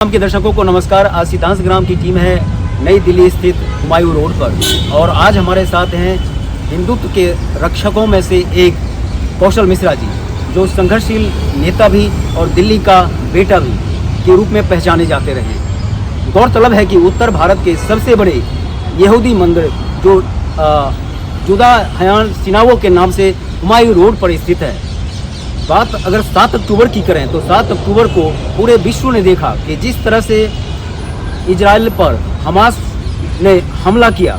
ग्राम के दर्शकों को नमस्कार। आज सिद्धांत ग्राम की टीम है नई दिल्ली स्थित हुमायूं रोड पर और आज हमारे साथ हैं हिंदुत्व के रक्षकों में से एक कौशल मिश्रा जी, जो संघर्षशील नेता भी और दिल्ली का बेटा भी के रूप में पहचाने जाते रहे। गौरतलब है कि उत्तर भारत के सबसे बड़े यहूदी मंदिर जो जुदा हयान सिनावो के नाम से हुमायूं रोड पर स्थित है। बात अगर 7 अक्टूबर की करें तो 7 अक्टूबर को पूरे विश्व ने देखा कि जिस तरह से इजराइल पर हमास ने हमला किया,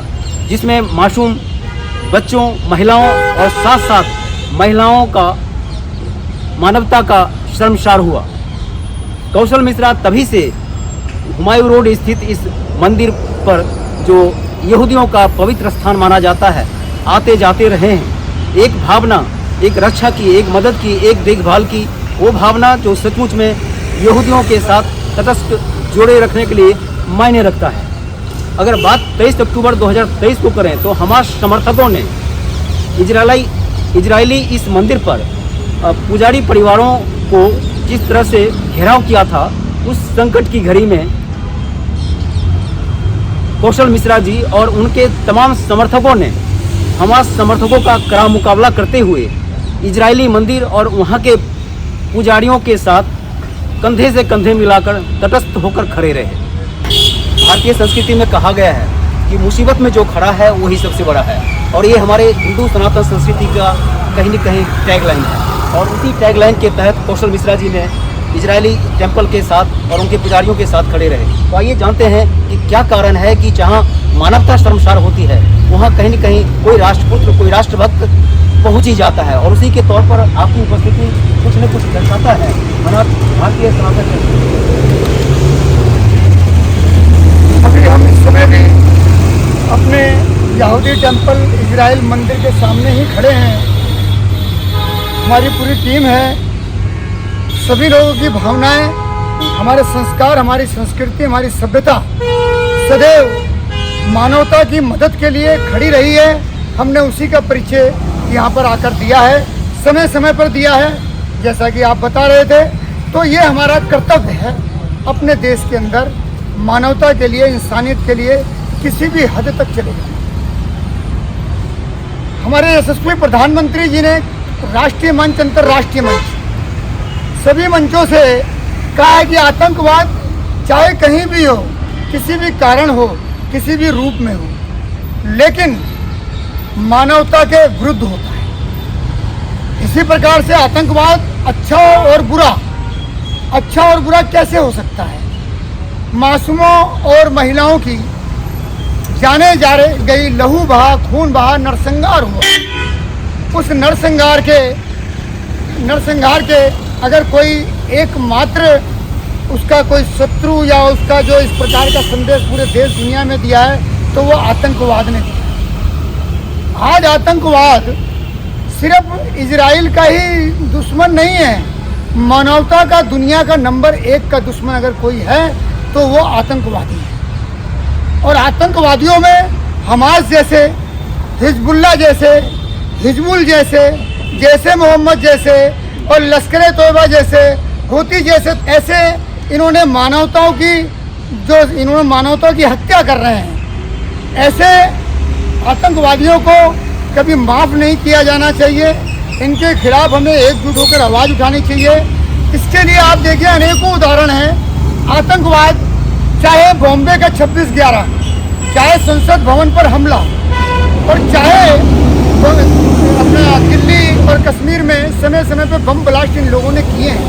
जिसमें मासूम बच्चों, महिलाओं और साथ साथ महिलाओं का मानवता का शर्मसार हुआ। कौशल मिश्रा तभी से हुमायूं रोड स्थित इस मंदिर पर, जो यहूदियों का पवित्र स्थान माना जाता है, आते जाते रहे हैं। एक भावना, एक रक्षा की, एक मदद की, एक देखभाल की, वो भावना जो सचमुच में यहूदियों के साथ तटस्थ जोड़े रखने के लिए मायने रखता है। अगर बात 23 अक्टूबर 2023 को करें तो हमास समर्थकों ने इजरायली इस मंदिर पर पुजारी परिवारों को जिस तरह से घेराव किया था, उस संकट की घड़ी में कौशल मिश्रा जी और उनके तमाम समर्थकों ने हमास समर्थकों का कड़ा मुकाबला करते हुए इजरायली मंदिर और वहाँ के पुजारियों के साथ कंधे से कंधे मिलाकर तटस्थ होकर खड़े रहे। भारतीय संस्कृति में कहा गया है कि मुसीबत में जो खड़ा है वही सबसे बड़ा है, और ये हमारे हिंदू सनातन संस्कृति का कहीं न कहीं टैगलाइन है। और उसी टैगलाइन के तहत कौशल मिश्रा जी ने इजरायली टेम्पल के साथ और उनके पुजारियों के साथ खड़े रहे। तो आइए जानते हैं कि क्या कारण है कि जहाँ मानवता शर्मसार होती है, वहाँ कहीं न कहीं कोई राष्ट्रपुत्र, कोई राष्ट्रभक्त पहुँच ही जाता है, और उसी के तौर पर आपकी उपस्थिति कुछ न कुछ दर्शाता है भारतीय सनातन। अभी हम इस समय भी अपने यहूदी टेम्पल इजराइल मंदिर के सामने ही खड़े हैं। हमारी पूरी टीम है, सभी लोगों की भावनाएं, हमारे संस्कार, हमारी संस्कृति, हमारी सभ्यता सदैव मानवता की मदद के लिए खड़ी रही है। हमने उसी का परिचय यहाँ पर आकर दिया है, समय समय पर दिया है, जैसा कि आप बता रहे थे। तो ये हमारा कर्तव्य है अपने देश के अंदर मानवता के लिए, इंसानियत के लिए किसी भी हद तक चले जाए। हमारे यशस्वी प्रधानमंत्री जी ने राष्ट्रीय मंच, अंतर्राष्ट्रीय मंच, सभी मंचों से कहा है कि आतंकवाद चाहे कहीं भी हो, किसी भी कारण हो, किसी भी रूप में हो, लेकिन मानवता के विरुद्ध होता है। इसी प्रकार से आतंकवाद अच्छा और बुरा कैसे हो सकता है? मासूमों और महिलाओं की जाने जा गई, लहू बहा, खून बहा, नरसंहार हुआ। उस नरसंहार के अगर कोई एकमात्र उसका कोई शत्रु या उसका जो इस प्रकार का संदेश पूरे देश दुनिया में दिया है, तो वो आतंकवाद ने दिया। आज आतंकवाद सिर्फ इजराइल का ही दुश्मन नहीं है, मानवता का, दुनिया का नंबर 1 का दुश्मन अगर कोई है तो वो आतंकवादी है। और आतंकवादियों में हमास जैसे, हिजबुल्लाह जैसे, हिजबुल जैसे, जैसे मोहम्मद जैसे और लश्कर ए तोयबा जैसे, हूती जैसे, ऐसे इन्होंने मानवताओं की हत्या कर रहे हैं। ऐसे आतंकवादियों को कभी माफ़ नहीं किया जाना चाहिए। इनके खिलाफ हमें एकजुट होकर आवाज़ उठानी चाहिए। इसके लिए आप देखिए, अनेकों उदाहरण हैं। आतंकवाद, चाहे बॉम्बे का 26/11, चाहे संसद भवन पर हमला, और चाहे अपना दिल्ली और कश्मीर में समय समय पर बम ब्लास्ट इन लोगों ने किए हैं।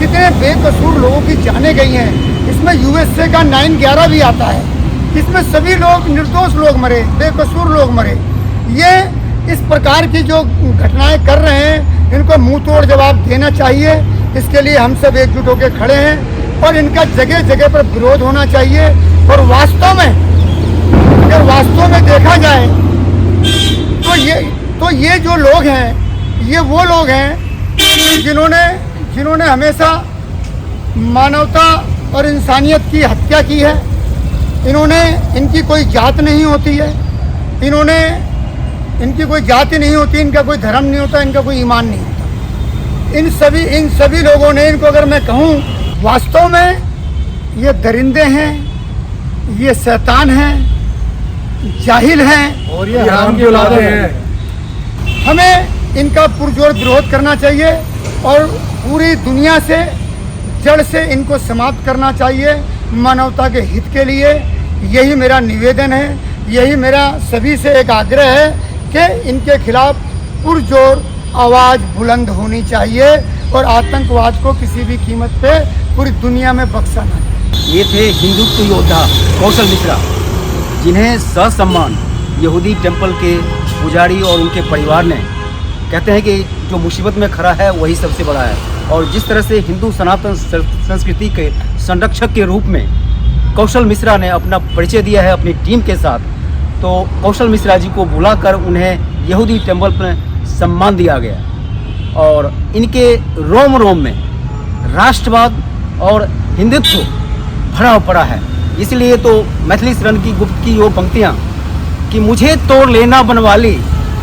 कितने बेकसूर लोगों की जानें गई हैं। इसमें यूएसए का 9/11 भी आता है। इसमें सभी लोग, निर्दोष लोग मरे, बेकसूर लोग मरे। ये इस प्रकार की जो घटनाएं कर रहे हैं, इनको मुंह तोड़ जवाब देना चाहिए। इसके लिए हम सब एकजुट होकर खड़े हैं और इनका जगह जगह पर विरोध होना चाहिए। और वास्तव में देखा जाए तो ये जो लोग हैं, ये वो लोग हैं जिन्होंने हमेशा मानवता और इंसानियत की हत्या की है। इनकी कोई जात नहीं होती है, इनकी कोई जाति नहीं होती, इनका कोई धर्म नहीं होता, इनका कोई ईमान नहीं होता। इन सभी लोगों ने, इनको अगर मैं कहूँ, वास्तव में ये दरिंदे हैं, ये शैतान हैं, जाहिल हैं और ये हराम की औलादे हैं। हमें इनका पुरजोर विरोध करना चाहिए और पूरी दुनिया से जड़ से इनको समाप्त करना चाहिए मानवता के हित के लिए। यही मेरा निवेदन है, यही मेरा सभी से एक आग्रह है कि इनके खिलाफ पुरजोर आवाज़ बुलंद होनी चाहिए और आतंकवाद को किसी भी कीमत पे पूरी दुनिया में बख्शा ना जाए। ये थे हिंदुत्व योद्धा कौशल मिश्रा, जिन्हें ससम्मान यहूदी टेम्पल के पुजारी और उनके परिवार ने, कहते हैं कि जो मुसीबत में खड़ा है वही सबसे बड़ा है। और जिस तरह से हिंदू सनातन संस्कृति के संरक्षक के रूप में कौशल मिश्रा ने अपना परिचय दिया है अपनी टीम के साथ, तो कौशल मिश्रा जी को बुलाकर उन्हें यहूदी टेम्पल में सम्मान दिया गया और इनके रोम रोम में राष्ट्रवाद और हिंदुत्व भरा पड़ा है। इसलिए तो मैथिली शरण की गुप्त की वो पंक्तियाँ कि मुझे तोड़ लेना बनवाली,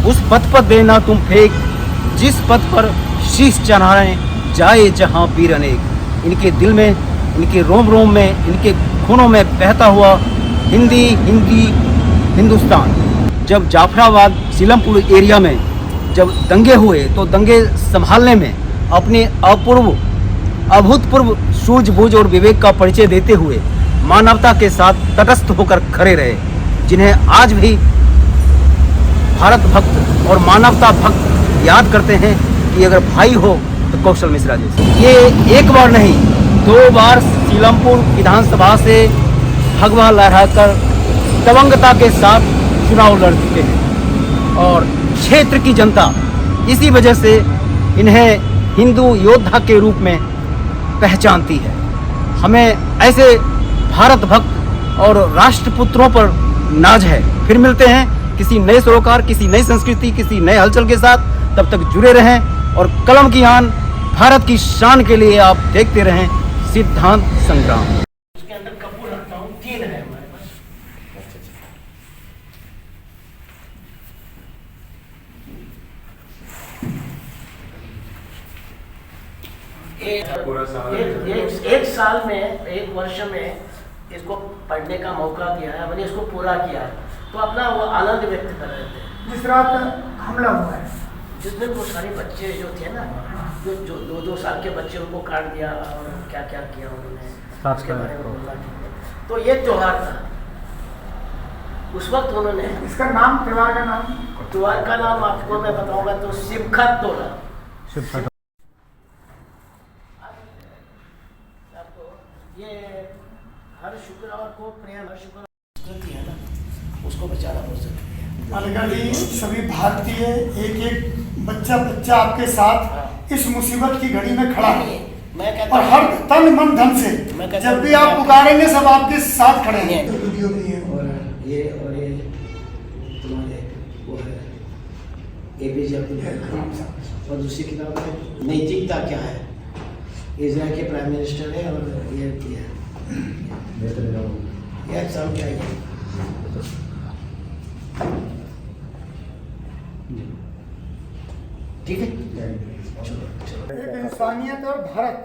उस पथ पर देना तुम फेंक, जिस पथ पर शीश चढ़ाएं जाए जहाँ वीर अनेक। इनके दिल में, इनके रोम रोम में, इनके खूनों में बहता हुआ हिंदी हिंदुस्तान। जब जाफराबाद सीलमपुर एरिया में जब दंगे हुए तो दंगे संभालने में अपने अभूतपूर्व सूझबूझ और विवेक का परिचय देते हुए मानवता के साथ तटस्थ होकर खड़े रहे, जिन्हें आज भी भारत भक्त और मानवता भक्त याद करते हैं कि अगर भाई हो तो कौशल मिश्रा जैसे। ये एक बार नहीं 2 बार सीलमपुर विधानसभा से भगवा लहराकर दबंगता के साथ चुनाव लड़ चुके हैं और क्षेत्र की जनता इसी वजह से इन्हें हिंदू योद्धा के रूप में पहचानती है। हमें ऐसे भारत भक्त और राष्ट्रपुत्रों पर नाज है। फिर मिलते हैं किसी नए सरोकार, किसी नई संस्कृति, किसी नए हलचल के साथ। तब तक जुड़े रहें और कलम की आन भारत की शान के लिए आप देखते रहें सिद्धांत संग्राम। उसके अंदर कपूर रखता हूँ, 3 है हमारे पास। एक साल में, 1 वर्ष में इसको पढ़ने का मौका दिया है, मैंने इसको पूरा किया है, तो अपना वो आनंद व्यक्त कर रहे थे। जिस रात हमला हुआ है, जिसमें वो सारे बच्चे जो थे ना, जो 2-2 साल के बच्चे, उनको काट दिया और क्या क्या किया उन्होंने, उसके बारे में बोलना चाहिए। तो ये त्योहार था, उस वक्त उन्होंने, इसका नाम, त्योहार का नाम, त्योहार का नाम आपको मैं बताऊंगा तो सिमखत तोला। आपको ये हर शुक्रवार को प्रेम, हर शुक्रवार है ना, उसको बचाना बहुत जरूरी है। अलगढ़ी सभी भारतीय एक बच्चा आपके साथ इस मुसीबत की घड़ी में खड़ा है मैं कहता और हर तन मन धन से जब भी आप पुकारेंगे सब आपके साथ खड़े हैं। और ये तुम्हारे वो है APJ अब्दुल कलाम साहब, और दूसरी किताब है नैतिकता क्या है, इजराइल के प्राइम मिनिस्टर है, और ये एग्जाम क्या है, ठीक है। चलो एक इंसानियत और भारत